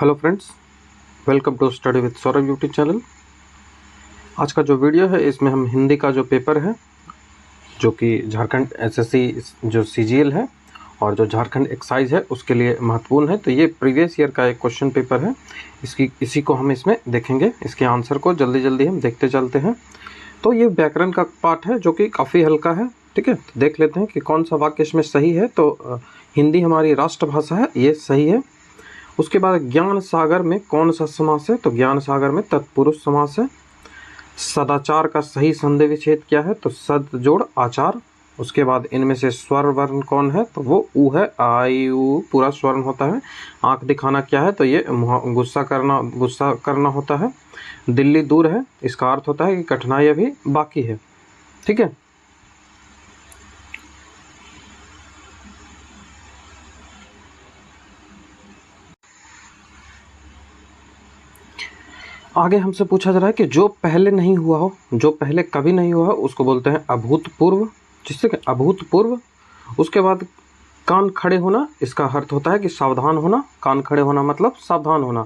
Hello friends, welcome to study with Saurabh YouTube channel. आज का जो वीडियो है इसमें हम हिंदी का जो पेपर है जो कि झारखंड एसएससी जो सीजीएल है और जो झारखंड एक्साइज है उसके लिए महत्वपूर्ण है। तो ये प्रीवियस ईयर का एक क्वेश्चन पेपर है, इसी को हम इसमें देखेंगे। इसके आंसर को जल्दी हम देखते चलते हैं। तो ये व्याकरण का पार्ट है जो कि काफ़ी हल्का है, ठीक है। तो देख लेते हैं कि कौन सा वाक्य इसमें सही है। तो हिंदी हमारी राष्ट्रभाषा है, ये सही है। उसके बाद ज्ञान सागर में कौन सा समास है? तो ज्ञान सागर में तत्पुरुष समास है। सदाचार का सही संधि विच्छेद क्या है? तो सद जोड़ आचार। उसके बाद इनमें से स्वर वर्ण कौन है? तो वो ऊ है। आई ऊ पूरा स्वर्ण होता है। आंख दिखाना क्या है? तो ये गुस्सा करना होता है। दिल्ली दूर है, इसका अर्थ होता है कि कठिनाई अभी बाकी है, ठीक है। आगे हमसे पूछा जा रहा है कि जो पहले नहीं हुआ हो, जो पहले कभी नहीं हुआ हो, उसको बोलते हैं अभूतपूर्व, जिससे कि अभूतपूर्व। उसके बाद कान खड़े होना, इसका अर्थ होता है कि सावधान होना। कान खड़े होना मतलब सावधान होना।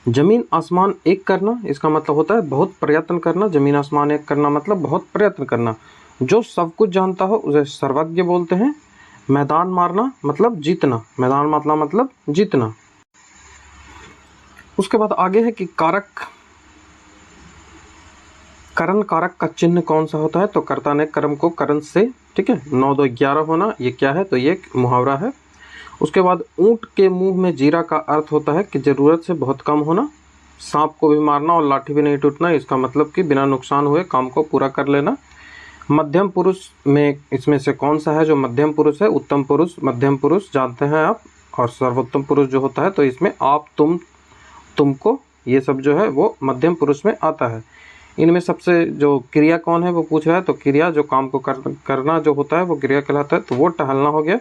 जमीन आसमान एक करना, इसका मतलब होता है बहुत प्रयत्न करना। जमीन आसमान एक करना मतलब बहुत प्रयत्न करना। जो सब कुछ जानता हो उसे सर्वज्ञ बोलते हैं। मैदान मारना मतलब जीतना। मैदान मतलब जीतना। उसके बाद आगे है कि कारक, करण कारक का चिन्ह कौन सा होता है? तो कर्ता ने कर्म को करण से, ठीक है। 9 2 11 होना, ये क्या है? तो ये मुहावरा है। उसके बाद ऊंट के मुंह में जीरा का अर्थ होता है कि जरूरत से बहुत कम होना। सांप को भी मारना और लाठी भी नहीं टूटना, इसका मतलब कि बिना नुकसान हुए काम को पूरा कर लेना। मध्यम पुरुष में इसमें से कौन सा है जो मध्यम पुरुष है? उत्तम पुरुष, मध्यम पुरुष जानते हैं आप। और सर्वोत्तम पुरुष जो होता है तो इसमें आप, तुम, तुमको, ये सब जो है वो मध्यम पुरुष में आता है। इनमें सबसे जो क्रिया कौन है वो पूछ रहा है। तो क्रिया जो काम को करना जो होता है वो क्रिया कहलाता है, तो वो टहलना हो गया।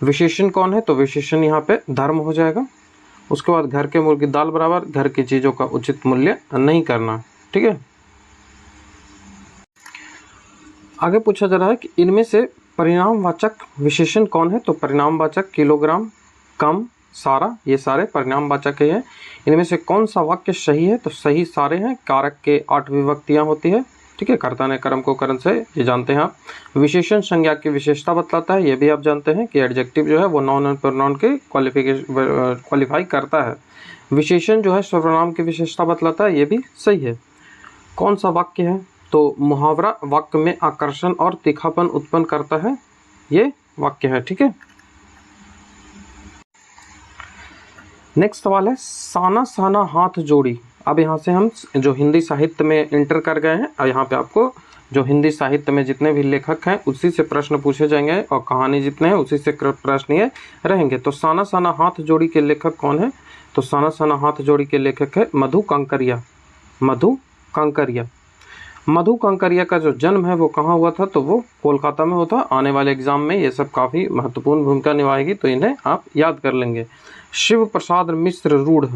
विशेषण कौन है? तो विशेषण यहाँ पे धर्म हो जाएगा। उसके बाद घर के मुर्गी दाल बराबर, घर की चीज़ों का उचित मूल्य नहीं करना, ठीक है। आगे पूछा जा रहा है कि इनमें से परिणामवाचक विशेषण कौन है? तो परिणामवाचक किलोग्राम, कम, सारा, ये सारे परिणामवाचक हैं। इनमें से कौन सा वाक्य सही है? तो सही सारे हैं। कारक के 8 विभक्तियां होती है, ठीक है। कर्ता ने कर्म को करण से, ये जानते हैं आप। विशेषण संज्ञा की विशेषता बतलाता है, ये भी आप जानते हैं कि एडजेक्टिव जो है वो नाउन और प्रोनाउन के क्वालिफाई करता है। विशेषण जो है सर्वनाम की विशेषता बतलाता है, ये भी सही है। कौन सा वाक्य है? तो मुहावरा वाक्य में आकर्षण और तीखापन उत्पन्न करता है, ये वाक्य है, ठीक है। नेक्स्ट सवाल है साना साना हाथ जोड़ी। अब यहाँ से हम जो हिंदी साहित्य में इंटर कर गए हैं और यहाँ पे आपको जो हिंदी साहित्य में जितने भी लेखक हैं उसी से प्रश्न पूछे जाएंगे और कहानी जितने हैं उसी से प्रश्न ये रहेंगे। तो साना साना हाथ जोड़ी के लेखक कौन है? तो साना साना हाथ जोड़ी के लेखक है मधु कांकरिया। मधु कांकरिया। मधु कांकरिया का जो जन्म है वो कहाँ हुआ था? तो वो कोलकाता में होता। आने वाले एग्जाम में ये सब काफ़ी महत्वपूर्ण भूमिका निभाएगी, तो इन्हें आप याद कर लेंगे। शिव प्रसाद मिश्र रूढ़,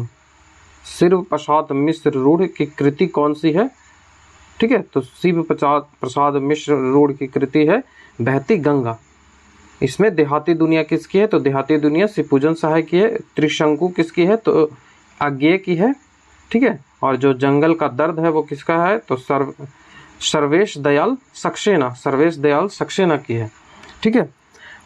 शिव प्रसाद मिश्र रूढ़ की कृति कौन सी है? ठीक है, तो शिव प्रसाद मिश्र रूढ़ की कृति है बहती गंगा। इसमें देहाती दुनिया किसकी है? तो देहाती दुनिया शिवपूजन सहाय की है। त्रिशंकु किसकी है? तो अज्ञेय की है, ठीक है। और जो जंगल का दर्द है वो किसका है? तो सर्वेश दयाल सक्सेना, सर्वेश दयाल सक्सेना की है, ठीक है।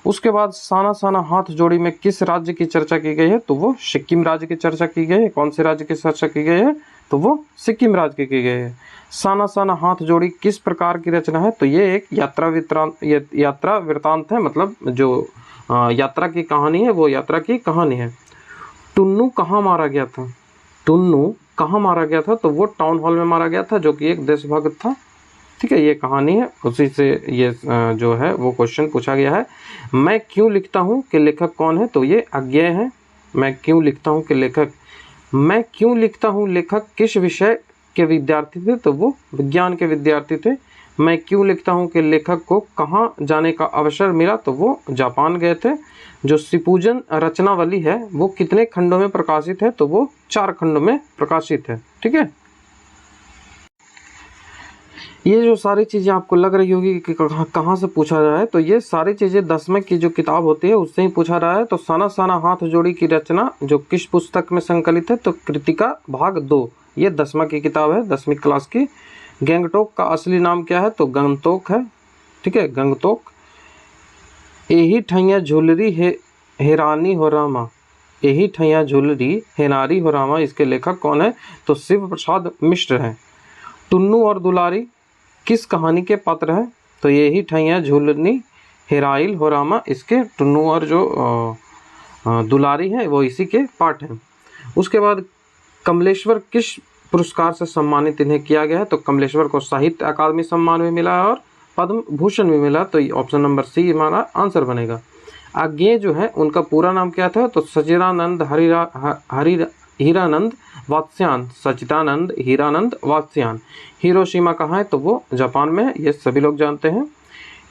उसके बाद साना साना हाथ जोड़ी में किस राज्य की चर्चा की गई है? तो वो सिक्किम राज्य की चर्चा की गई है। कौन से राज्य की चर्चा की गई है? तो वो सिक्किम राज्य की गई है। साना साना हाथ जोड़ी किस प्रकार की रचना है? तो ये एक यात्रा वृत्तांत है, मतलब जो यात्रा की कहानी है वो यात्रा की कहानी है। टुन्नू कहाँ मारा गया था? टुन्नू कहाँ मारा गया था? तो वो टाउन हॉल में मारा गया था, जो कि एक देशभक्त था, ठीक है। ये कहानी है, उसी से ये जो है वो क्वेश्चन पूछा गया है। मैं क्यों लिखता हूँ कि लेखक कौन है? तो ये अज्ञेय है। मैं क्यों लिखता हूँ कि लेखक, मैं क्यों लिखता हूँ लेखक किस विषय के विद्यार्थी थे? तो वो विज्ञान के विद्यार्थी थे। मैं क्यों लिखता हूँ कि लेखक को कहाँ जाने का अवसर मिला? तो वो जापान गए थे। जो शिवपूजन रचनावली है वो कितने खंडों में प्रकाशित है? तो वो 4 खंडों में प्रकाशित है, ठीक है। ये जो सारी चीज़ें आपको लग रही होगी कि कहाँ से पूछा जाए, तो ये सारी चीज़ें 10वें की जो किताब होती है उससे ही पूछा रहा है। तो साना साना हाथ जोड़ी की रचना जो किस पुस्तक में संकलित है, तो कृतिका भाग 2, ये 10वां की किताब है, 10वीं क्लास की। गंगटोक का असली नाम क्या है, तो गंगतोक है, ठीक है, गंगतोक। एही ठैया झुलरी है हेरानी हो रामा, एही ठैया झुलरी हेनारी हो रामा, इसके लेखक कौन है, तो शिव प्रसाद मिश्र हैं। टुन्नू और दुलारी किस कहानी के पात्र है, तो यही ठैया झूलनी हेराइल हो रामा, इसके टुन्नू और जो दुलारी है वो इसी के पाठ हैं। उसके बाद कमलेश्वर किस पुरस्कार से सम्मानित इन्हें किया गया है, तो कमलेश्वर को साहित्य अकादमी सम्मान भी मिला है और पद्म भूषण भी मिला। तो ऑप्शन नंबर सी हमारा आंसर बनेगा। आगे जो है उनका पूरा नाम क्या था, तो सचिदानंद हीरानंद वात्स्यायन, सच्चिदानंद हीरानंद वात्स्यायन। हिरोशिमा कहाँ है, तो वो जापान में है, ये सभी लोग जानते हैं।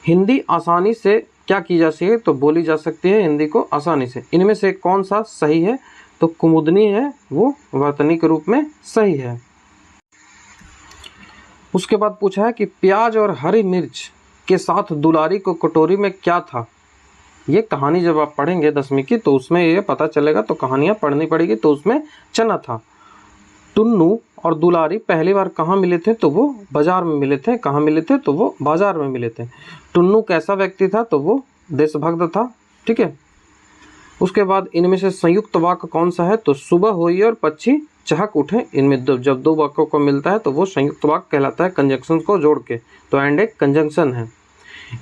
हिंदी आसानी से क्या की जा सकती है, तो बोली जा सकती है हिंदी को आसानी से। इनमें से कौन सा सही है, तो कुमुदनी है, वो वर्तनी के रूप में सही है। उसके बाद पूछा है कि प्याज और हरी मिर्च के साथ दुलारी को कटोरी में क्या था। ये कहानी जब आप पढ़ेंगे 10वीं की तो उसमें ये पता चलेगा, तो कहानियाँ पढ़नी पड़ेगी। तो उसमें चना था। टुन्नू और दुलारी पहली बार कहाँ मिले थे, तो वो बाजार में मिले थे। कहाँ मिले थे, तो वो बाजार में मिले थे। टुन्नू कैसा व्यक्ति था, तो वो देशभक्त था, ठीक है। उसके बाद इनमें से संयुक्त वाक्य कौन सा है, तो सुबह हुई और पक्षी चहक उठे। इनमें जब दो वाक्यों को मिलता है तो वो संयुक्त वाक्य कहलाता है, कंजंक्शन को जोड़ के। तो एंड एक कंजंक्शन है।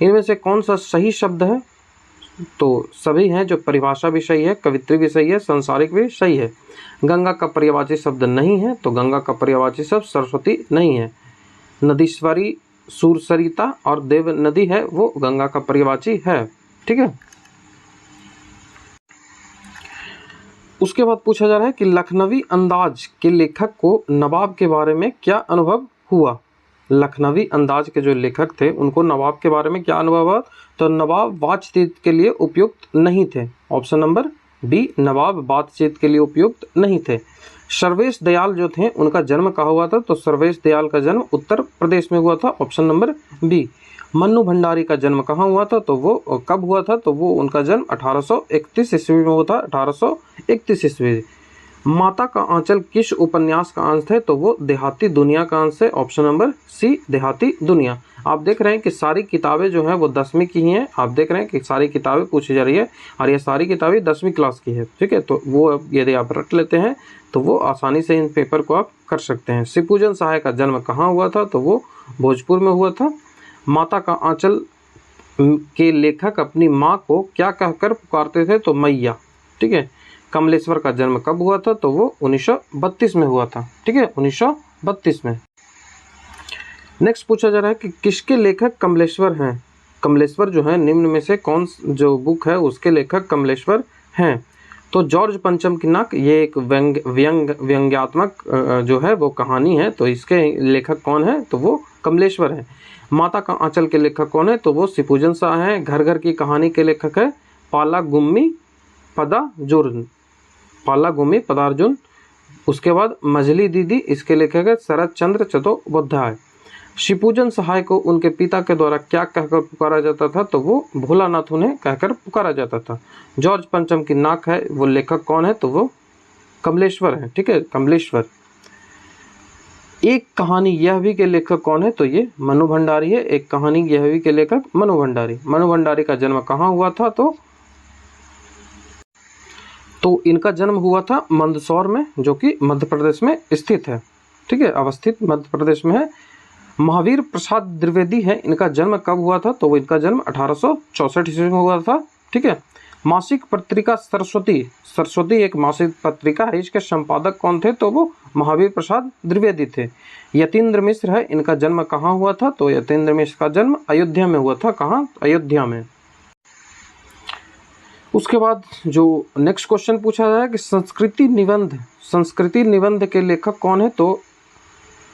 इनमें से कौन सा सही शब्द है, तो सभी हैं। जो परिभाषा भी सही है, कवित्री भी सही है, संसारिक भी सही है। गंगा का पर्यायवाची शब्द नहीं है, तो गंगा का पर्यायवाची शब्द सरस्वती नहीं है। नदीश्वरी, सूरसरिता और देव नदी है, वो गंगा का पर्यायवाची है, ठीक है। उसके बाद पूछा जा रहा है कि लखनवी अंदाज के लेखक को नवाब के बारे में क्या अनुभव हुआ। लखनवी अंदाज के जो लेखक थे उनको नवाब के बारे में क्या अनुभव हुआ, तो नवाब बातचीत के लिए उपयुक्त नहीं थे। ऑप्शन नंबर बी, नवाब बातचीत के लिए उपयुक्त नहीं थे। सर्वेश दयाल जो थे उनका जन्म कहाँ हुआ था, तो सर्वेश दयाल का जन्म उत्तर प्रदेश में हुआ था। Option number B. Mannu Bhandari का जन्म कहाँ हुआ था, तो वो कब हुआ था, तो वो उनका जन्म 1831 ईस्वी में हुआ था, 1831 ईस्वी। माता का आंचल किस उपन्यास का अंश है, तो वो देहाती दुनिया का अंश है। ऑप्शन नंबर सी, देहाती दुनिया। आप देख रहे हैं कि सारी किताबें जो हैं वो 10वीं की ही हैं। आप देख रहे हैं कि सारी किताबें पूछी जा रही है और ये सारी किताबें 10वीं क्लास की है, ठीक है। तो वो यदि आप रट लेते हैं तो वो आसानी से इन पेपर को आप कर सकते हैं। शिवपूजन सहाय का जन्म कहाँ हुआ था, तो वो भोजपुर में हुआ था। माता का आंचल के लेखक अपनी माँ को क्या कहकर पुकारते थे, तो मैया, ठीक है। कमलेश्वर का जन्म कब हुआ था, तो वो 1932 में हुआ था, ठीक है, 1932 में। नेक्स्ट पूछा जा रहा है कि किसके लेखक कमलेश्वर हैं। कमलेश्वर जो है निम्न में से कौन जो बुक है उसके लेखक कमलेश्वर हैं, तो जॉर्ज पंचम की नाक, ये एक व्यंग्यात्मक जो है वो कहानी है। तो इसके लेखक कौन है, तो वो कमलेश्वर है। माता का आंचल के लेखक कौन है, तो वो शिवपूजन शाह हैं। घर घर की कहानी के लेखक है पाला गुम्मी पदार्जुन, पाला गुम्मी पदार्जुन। उसके बाद मजली दीदी, इसके लेखक है शरद चंद्र चट्टोपाध्याय। शिवपूजन सहाय को उनके पिता के द्वारा क्या कहकर पुकारा जाता था, तो वो भोलानाथ उन्हें कहकर पुकारा जाता था। जॉर्ज पंचम की नाक है, वो लेखक कौन है, तो वो कमलेश्वर है, ठीक है, कमलेश्वर। एक कहानी यह भी के लेखक कौन है, तो ये मनु भंडारी है। एक कहानी यह भी के लेखक मनु भंडारी। मनु भंडारी का जन्म कहाँ हुआ था, तो इनका जन्म हुआ था मंदसौर में, जो कि मध्य प्रदेश में स्थित है, ठीक है, अवस्थित मध्य प्रदेश में है। महावीर प्रसाद द्विवेदी है, इनका जन्म कब हुआ था, तो इनका जन्म 1864 ईस्वी में हुआ था, ठीक है। मासिक पत्रिका सरस्वती, सरस्वती एक मासिक पत्रिका है, इसके संपादक कौन थे, तो वो महावीर प्रसाद द्विवेदी थे। यतीन्द्र मिश्र है, इनका जन्म कहाँ हुआ था, तो यतीन्द्र मिश्र का जन्म अयोध्या में हुआ था। कहाँ, अयोध्या में। उसके बाद जो नेक्स्ट क्वेश्चन पूछा जाए कि संस्कृति निबंध के लेखक कौन है, तो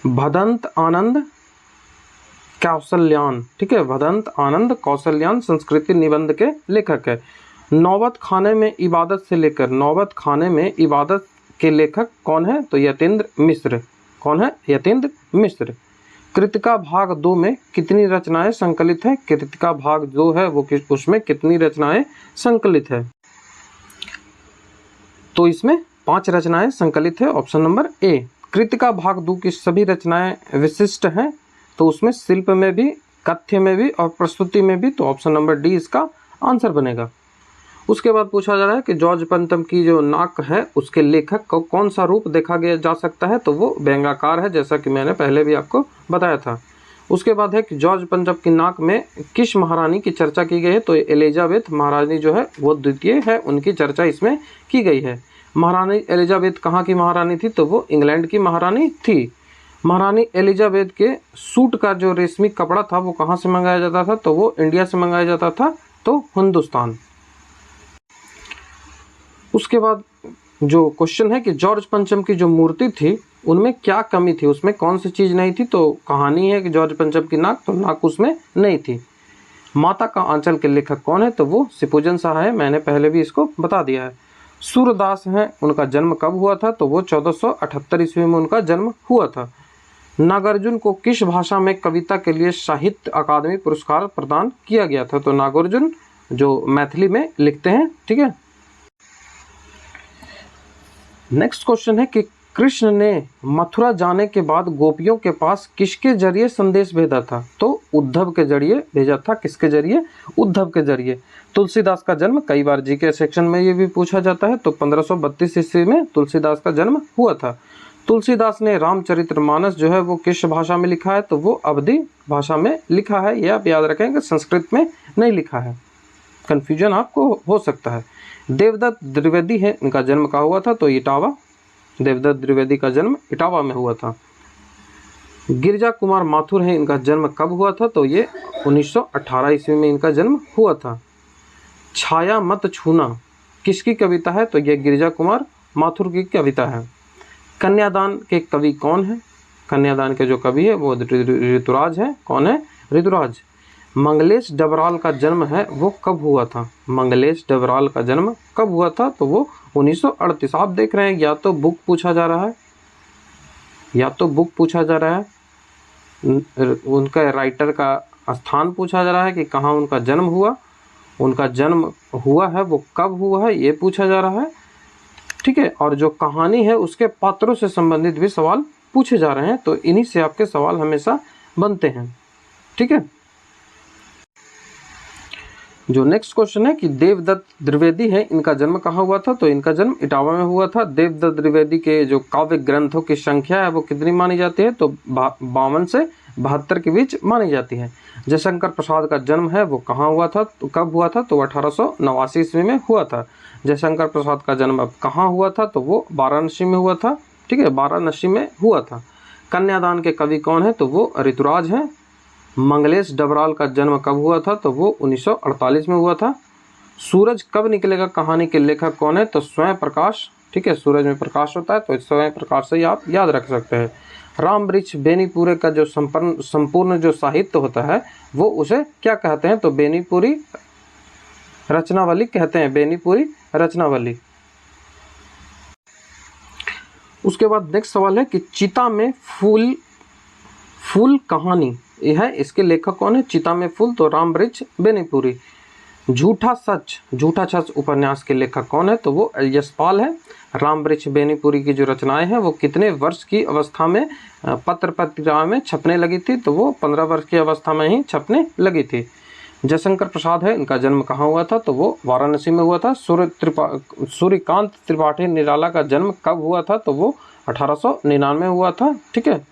भदंत आनंद कौशल्यान, ठीक है, भदंत आनंद कौशल्यान संस्कृति निबंध के लेखक है। नौबत खाने में इबादत से लेकर नौबत खाने में इबादत के लेखक कौन है, तो यतीन्द्र मिश्र। कौन है, यतीन्द्र मिश्र। कृतिका भाग 2 में कितनी रचनाएं संकलित है? कृतिका भाग 2 है वो उसमें कितनी रचनाएं संकलित है? तो इसमें 5 रचनाएं संकलित है, ऑप्शन नंबर ए। कृतिका भाग 2 की सभी रचनाएं विशिष्ट हैं, तो उसमें शिल्प में भी, कथ्य में भी और प्रस्तुति में भी, तो ऑप्शन नंबर डी इसका आंसर बनेगा। उसके बाद पूछा जा रहा है कि जॉर्ज पंचम की जो नाक है उसके लेखक को कौन सा रूप देखा गया जा सकता है? तो वो व्यंग्याकार है, जैसा कि मैंने पहले भी आपको बताया था। उसके बाद है कि जॉर्ज पंचम की नाक में किस महारानी की चर्चा की गई है? तो एलिजाबेथ महारानी जो है वो द्वितीय है, उनकी चर्चा इसमें की गई है। महारानी एलिजाबेथ कहाँ की महारानी थी? तो वो इंग्लैंड की महारानी थी। महारानी एलिजाबेथ के सूट का जो रेशमी कपड़ा था वो कहाँ से मंगाया जाता था? तो वो इंडिया से मंगाया जाता था, तो हिंदुस्तान। उसके बाद जो क्वेश्चन है कि जॉर्ज पंचम की जो मूर्ति थी उनमें क्या कमी थी, उसमें कौन सी चीज़ नहीं थी? तो कहानी है कि जॉर्ज पंचम की नाक, तो नाक उसमें नहीं थी। माता का आंचल के लेखक कौन है? तो वो शिवपूजन शाह है, मैंने पहले भी इसको बता दिया है। सूरदास हैं, उनका जन्म कब हुआ था? तो वो 1478 ईस्वी में उनका जन्म हुआ था। नागार्जुन को किस भाषा में कविता के लिए साहित्य अकादमी पुरस्कार प्रदान किया गया था? तो नागार्जुन जो मैथिली में लिखते हैं, ठीक है। नेक्स्ट क्वेश्चन है कि कृष्ण ने मथुरा जाने के बाद गोपियों के पास किसके जरिए संदेश भेजा था? तो उद्धव के जरिए भेजा था। किसके जरिए? उद्धव के जरिए। तुलसीदास का जन्म कई बार जीके सेक्शन में ये भी पूछा जाता है, तो 1532 ईस्वी में तुलसीदास का जन्म हुआ था। तुलसीदास ने रामचरितमानस जो है वो किस भाषा में लिखा है? तो वो अवधी भाषा में लिखा है। ये आप याद रखें कि संस्कृत में नहीं लिखा है, कन्फ्यूजन आपको हो सकता है। देवदत्त द्विवेदी है, इनका जन्म कहाँ हुआ था? तो इटावा। देवदत्त द्विवेदी का जन्म इटावा में हुआ था। गिरिजा कुमार माथुर है, इनका जन्म कब हुआ था? तो ये 1918 ईस्वी में इनका जन्म हुआ था। छाया मत छूना किसकी कविता है? तो ये गिरिजा कुमार माथुर की कविता है। कन्यादान के कवि कौन है? कन्यादान के जो कवि है वो ऋतुराज है। कौन है? ऋतुराज। मंगलेश डबराल का जन्म है वो कब हुआ था? मंगलेश डबराल का जन्म कब हुआ था? तो वो 1938। आप देख रहे हैं, या तो बुक पूछा जा रहा है, या तो बुक पूछा जा रहा है, उनका राइटर का स्थान पूछा जा रहा है कि कहाँ उनका जन्म हुआ, उनका जन्म हुआ है वो कब हुआ है, ये पूछा जा रहा है, ठीक है। और जो कहानी है उसके पात्रों से संबंधित भी सवाल पूछे जा रहे हैं, तो इन्हीं से आपके सवाल हमेशा बनते हैं, ठीक है। जो नेक्स्ट क्वेश्चन है कि देवदत्त द्विवेदी है, इनका जन्म कहाँ हुआ था? तो इनका जन्म इटावा में हुआ था। देवदत्त द्विवेदी के जो काव्य ग्रंथों की संख्या है वो कितनी मानी जाती है? तो 52 से 72 के बीच मानी जाती है। जयशंकर प्रसाद का जन्म है वो कहाँ हुआ था? तो कब हुआ था? तो 1889 ईस्वी में हुआ था। जयशंकर प्रसाद का जन्म अब कहाँ हुआ था? तो वो वाराणसी में हुआ था, ठीक है, वाराणसी में हुआ था। कन्यादान के कवि कौन है? तो वो ऋतुराज हैं। मंगलेश डबराल का जन्म कब हुआ था? तो वो 1948 में हुआ था। सूरज कब निकलेगा कहानी के लेखक कौन है? तो स्वयं प्रकाश, ठीक है, सूरज में प्रकाश होता है तो स्वयं प्रकाश से आप याद रख सकते हैं। राम वृक्ष बेनीपुरे का जो संपूर्ण जो साहित्य होता है वो उसे क्या कहते हैं? तो बेनीपुरी रचनावली कहते हैं, बेनीपुरी रचनावली। उसके बाद नेक्स्ट सवाल है कि चिता में फूल कहानी यह है, इसके लेखक कौन है? चिता में फूल, तो राम वृक्ष बेनीपुरी। झूठा सच उपन्यास के लेखक कौन है? तो वो यशपाल है। राम वृक्ष बेनीपुरी की जो रचनाएं हैं वो कितने वर्ष की अवस्था में पत्र पत्रिका में छपने लगी थी? तो वो 15 वर्ष की अवस्था में ही छपने लगी थी। जयशंकर प्रसाद है, इनका जन्म कहाँ हुआ था? तो वो वाराणसी में हुआ था। सूर्यकांत त्रिपाठी निराला का जन्म कब हुआ था? तो वो 1899 हुआ था, ठीक है।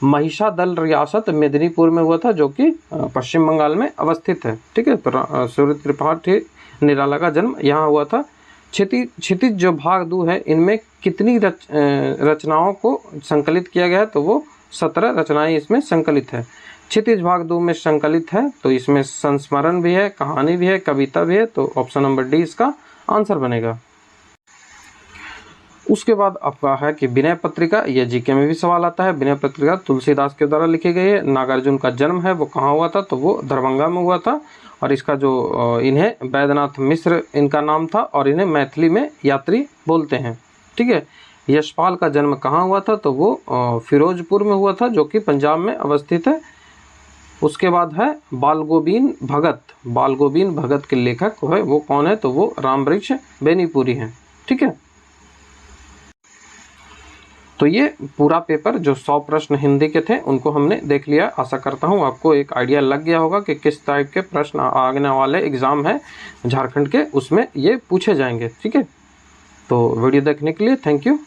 महिषादल रियासत मेदिनीपुर में हुआ था, जो कि पश्चिम बंगाल में अवस्थित है, ठीक है। तो सूर्य त्रिपाठी निराला का जन्म यहाँ हुआ था। क्षितिज जो भाग 2 है इनमें कितनी रचनाओं को संकलित किया गया है? तो वो 17 रचनाएं इसमें संकलित है। क्षितिज भाग 2 में संकलित है तो इसमें संस्मरण भी है, कहानी भी है, कविता भी है, तो ऑप्शन नंबर डी इसका आंसर बनेगा। उसके बाद आपका है कि विनय पत्रिका, यह जीके में भी सवाल आता है। विनय पत्रिका तुलसीदास के द्वारा लिखी गई है। नागार्जुन का जन्म है वो कहाँ हुआ था? तो वो दरभंगा में हुआ था। और इसका जो इन्हें वैद्यनाथ मिश्र इनका नाम था और इन्हें मैथिली में यात्री बोलते हैं, ठीक है। यशपाल का जन्म कहाँ हुआ था? तो वो फिरोजपुर में हुआ था, जो कि पंजाब में अवस्थित है। उसके बाद है बालगोबिन भगत। बालगोबिन भगत के लेखक है वो कौन है? तो वो रामवृक्ष बेनीपुरी हैं। ठीक है, तो ये पूरा पेपर जो 100 प्रश्न हिंदी के थे उनको हमने देख लिया। आशा करता हूँ आपको एक आइडिया लग गया होगा कि किस टाइप के प्रश्न आने वाले एग्जाम है झारखंड के, उसमें ये पूछे जाएंगे। ठीक है, तो वीडियो देखने के लिए थैंक यू।